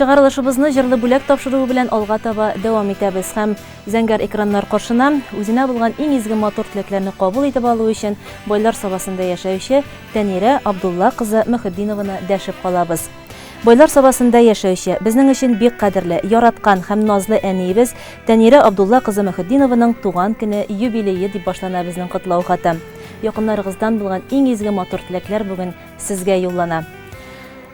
Чыгарылышыбызны җырлы бүләк тапшыруы белән алга таба дәвам итәбез һәм зәңгәр экраннар каршына үзенә булган иң изге матур теләкләрне кабул итеп алу өчен Байлар Сабасында яшәүче Тәнирә Абдулла кызы Мөхетдинованы дәшеп калабыз. Байлар Сабасында яшәүче, безнең өчен бик кадерле, яраткан һәм назлы әниебез Тәнирә Абдулла кызы Мөхетдинованың туган көне юбилее дип башлана безнең котлау хаты. Якыннарыгыздан булган иң изге матур теләкләр бүген сезгә юллана.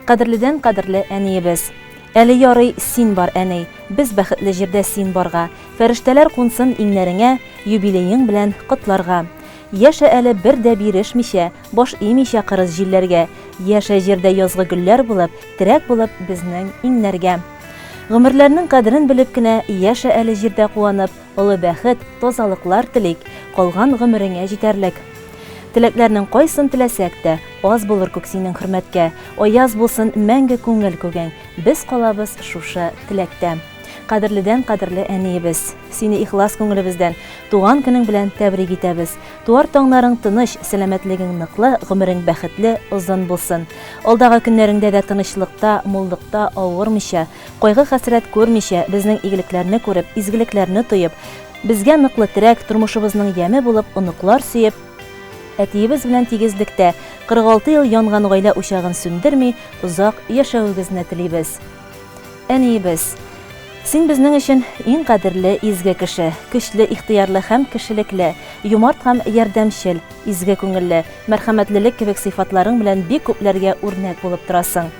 Кадерледән кадерле әниебез. Әле ярый син бар, әней, без бәхетле җирдә син барга. Фәрештәләр кунсын иңнәреңә, юбилеең белән котларга. Яшә әле бер дә бирешмичә, баш имичә кырыс җилләргә. Яшә җирдә язгы гөлләр булып, терәк булып безнең иңнәргә. Гомерләрнең кадерен белеп кенә, яшә әле җирдә куанып, олы бәхет, тазалыклар телик, калган гомереңә җитәрлек. Теләкләрнең кайсын теләсәк тә, аз булыр күк синең хөрмәткә, аяз булсын мәңге күңел күгәң, без калабыз шушы теләктә. Кадерледән кадерле әниебез, сине ихлас күңелебездән туган көнең белән тәбрик итәбез. Туар таңнарың тыныч, сәламәтлегең ныклы, гомерең бәхетле, озын булсын. Алдагы көннәреңдә дә тынычлыкта, муллыкта авырмыйча, кайгы хәсрәт күрмичә, безнең игелекләрне күреп, изгелекләрне тоеп, безгә ныклы терәк, тормышыбызның яме булып, оныклар сөеп, әтиебез белән тигезлектә 46 ел янган гаилә учагын сүндерми, узак яшәвегезне телибез. Әниебез, син безнең өчен иң кадерле изге кеше, көчле, ихтыярлы һәм кешелекле, юмарт һәм ярдәмчел, изге күңелле, мәрхәмәтлелек кебек сыйфатларың белән бик күпләргә үрнәк булып торасың.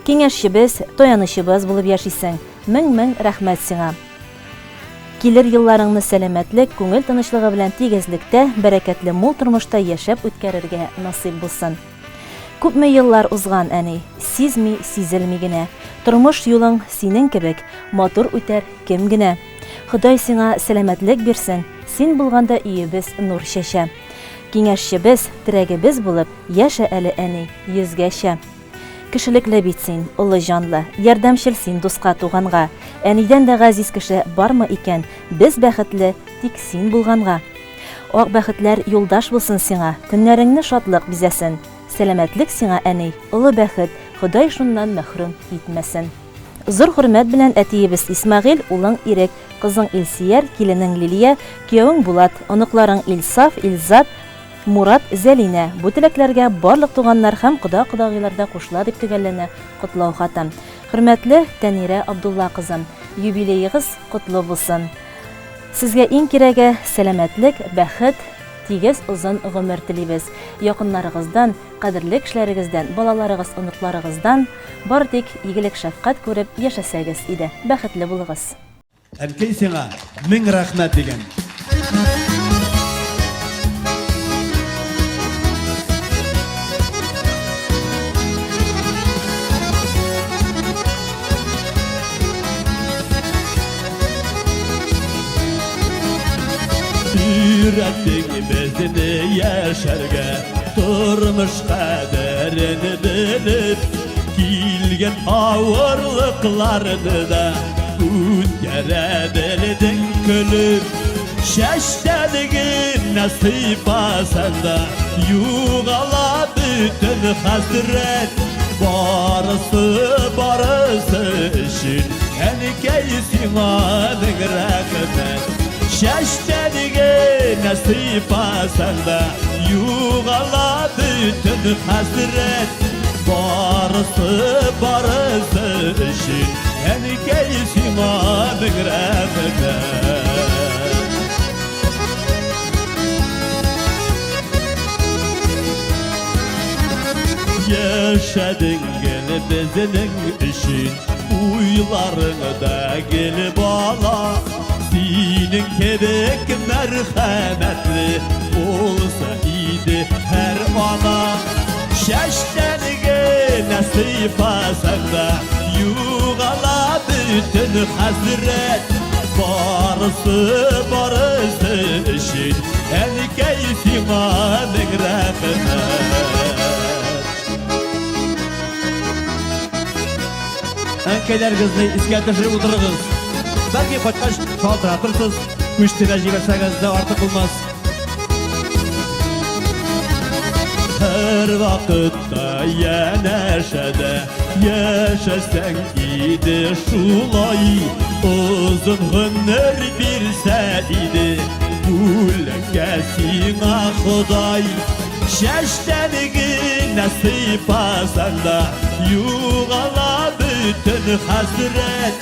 Киңәшчебез, таянычыбыз булып яшисең. Мең рәхмәт сиңа. Килер елларыңны сәламәтлек, күңел тынычлыгы белән тигезлектә, бәрәкәтле мул тормышта яшәп үткәрергә насыйп булсын. Күпме еллар узган, әни, сизми, сизелми генә. Тормыш юлың синең кебек, матур үтәр кем генә. Ходай сиңа сәламәтлек бирсен, син булганда өебез нур чәчә. Киңәшчебез, терәгебез булып, яшә әле, әни, йөзгәчә. Кешелекле бит син, улы җанлы, ярдәмчел син дуска туганга. Әнидән дә газиз кеше бармы икән, без бәхетле тик син булганга. Ак бәхетләр юлдаш булсын сиңа, көннәреңне шатлык бизәсен. Сәламәтлек сиңа, әни, улы бәхет, Ходай шуннан мәхрүм итмәсен. Зур хөрмәт белән әтиебез Исмәгыйль, улың Ирек, кызың Илсияр, киленең Лилия, кияүең Булат, оныкларың Илсаф, Илзат, Мурат, Зәлинә. Бу теләкләргә барлык туганнар һәм кода-кодагыйларда кушыла дип төгәлләнә котлау хатын. Хөрмәтле Тәнирә Абдулла кызым, юбилеегыз котлы булсын. Сезгә иң кирәге сәламәтлек, бәхет, тигез озын гомер телибез. Якыннарыгыздан, кадерле кешеләрегездән, балаларыгыз, оныкларыгыздан бар тик игелек шәфкать күреп яшәсәгез иде. Бәхетле булыгыз. Әнкәй сиңа мең рәхмәт дигән. Ürettik bezini yaşarga, turmuş kaderini bilip, kilgen ağırlıklarını da ütkere külüp. Şeştenigin nasip asanda, yuğala bütün hasret, barısı için, enkey simanın rağmen. Şeştenige nasip asanda, yuğala bütün hasret, barısı için, enkey simanın rağmen. Yaşadın gel bizning için, uylarını da gelip ala. Senin kebek merhametli olsa iyiydi her ana. Şeştenige nasip asanda, yuğala bütün hasret, barısı için, enkey simanın rağmen. Әнкәйләр кызны искә төшереп утырыгыз. Бәлки кайткач шалтыратырсыз, күчтәгә җибәрсәгез дә артык булмас. bir vaqtda yanaşada yaşasan idi şulay uzun ömür birse idi Bulkasına Xuday Şəştənigi nasip asanda Yuğala bütün hasret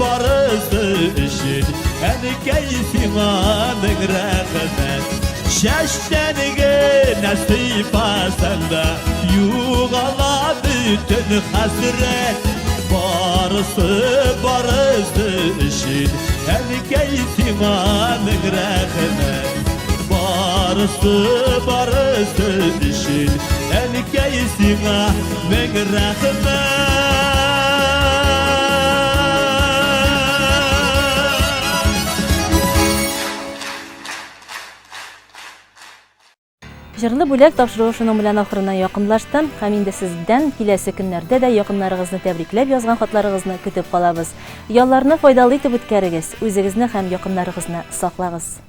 Barısı işin En keyfimanın rəğmət Şəştənigi nasip asanda Yuğala bütün hasret Barısı işin En keyfimanın rəğmət Barısı işin En keyfimanın rəğmət Жырлы бүләк тапшыруы шуның белән ахырына якынлашты. Һәм инде сездән киләсе көннәрдә дә якыннарыгызны тәбрикләп язган хатларыгызны көтеп калабыз. Ялларны файдалы итеп үткәрегез, үзегезне һәм якыннарыгызны саклагыз.